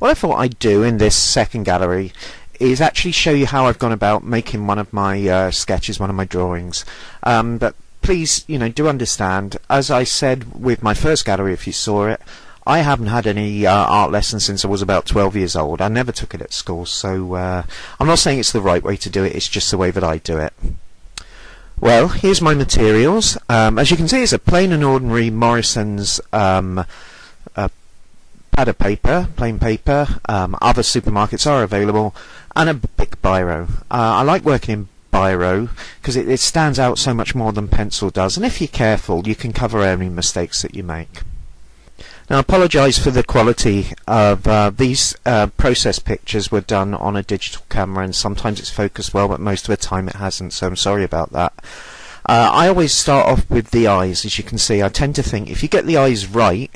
What I thought I'd do in this second gallery is actually show you how I've gone about making one of my sketches, one of my drawings. But please, do understand, as I said with my first gallery, if you saw it, I haven't had any art lessons since I was about 12 years old. I never took it at school, so I'm not saying it's the right way to do it, it's just the way that I do it. Well, here's my materials. As you can see, it's a plain and ordinary Morrison's pad of paper, plain paper. Other supermarkets are available, and a big biro. I like working in biro because it stands out so much more than pencil does, and if you're careful you can cover any mistakes that you make. Now I apologise for the quality of these process pictures were done on a digital camera, and sometimes it's focused well but most of the time it hasn't, so I'm sorry about that. I always start off with the eyes. As you can see, I tend to think if you get the eyes right,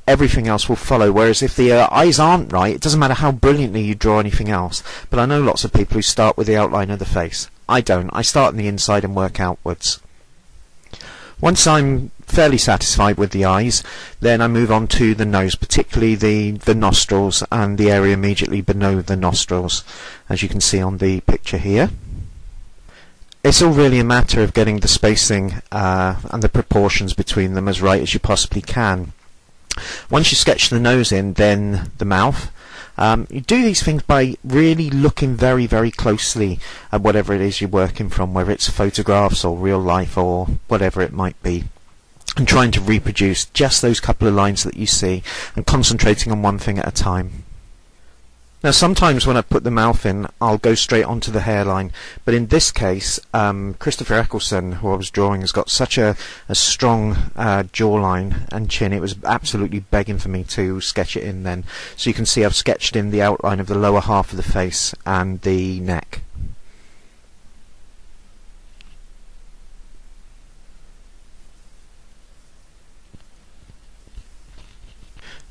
everything else will follow, whereas if the eyes aren't right, it doesn't matter how brilliantly you draw anything else. But I know lots of people who start with the outline of the face. I don't. I start on the inside and work outwards. Once I'm fairly satisfied with the eyes, then I move on to the nose, particularly the nostrils and the area immediately below the nostrils, as you can see on the picture here. It's all really a matter of getting the spacing and the proportions between them as right as you possibly can. Once you sketch the nose in, then the mouth. You do these things by really looking very, very closely at whatever it is you're working from, whether it's photographs or real life or whatever it might be, and trying to reproduce just those couple of lines that you see and concentrating on one thing at a time. Now sometimes when I put the mouth in, I'll go straight onto the hairline, but in this case Christopher Eccleston, who I was drawing, has got such a strong jawline and chin, it was absolutely begging for me to sketch it in then. So you can see I've sketched in the outline of the lower half of the face and the neck.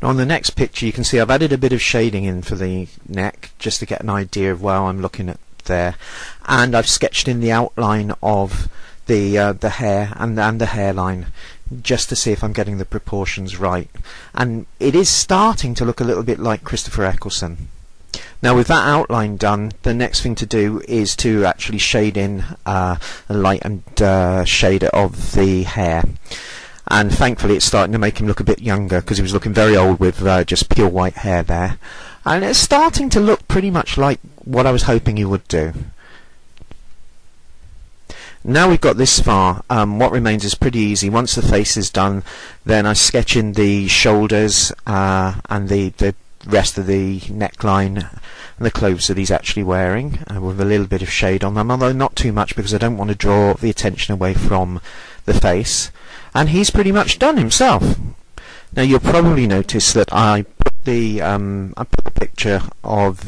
Now on the next picture you can see I've added a bit of shading in for the neck just to get an idea of where I'm looking at there, and I've sketched in the outline of the hair and the hairline just to see if I'm getting the proportions right, and it is starting to look a little bit like Christopher Eccleston. Now with that outline done, the next thing to do is to actually shade in a light and shade of the hair. And thankfully it's starting to make him look a bit younger, because he was looking very old with just pure white hair there, and it's starting to look pretty much like what I was hoping he would do. Now we've got this far, what remains is pretty easy. Once the face is done, then I sketch in the shoulders and the rest of the neckline and the clothes that he's actually wearing, with a little bit of shade on them, although not too much because I don't want to draw the attention away from the face. And he's pretty much done himself. Now you'll probably notice that I put the picture of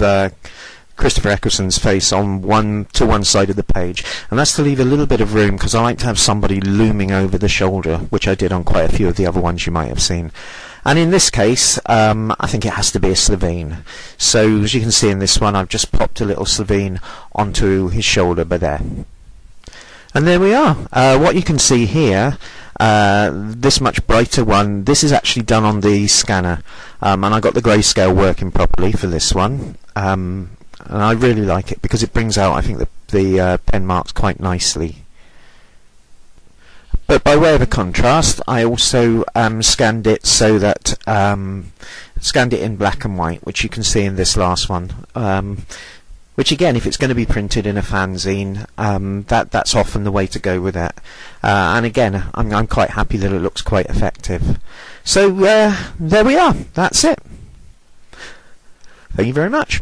Christopher Eccleston's face on one side of the page, and that's to leave a little bit of room because I like to have somebody looming over the shoulder, which I did on quite a few of the other ones you might have seen. And in this case, I think it has to be a Slovene. So as you can see in this one, I've just popped a little Slovene onto his shoulder by there. And there we are. What you can see here, this much brighter one, this is actually done on the scanner, and I got the grayscale working properly for this one, and I really like it because it brings out, I think, the pen marks quite nicely. But by way of a contrast, I also scanned it so that scanned it in black and white, which you can see in this last one. Which again, if it's going to be printed in a fanzine, that's often the way to go with it. And again, I'm quite happy that it looks quite effective. So there we are. That's it. Thank you very much.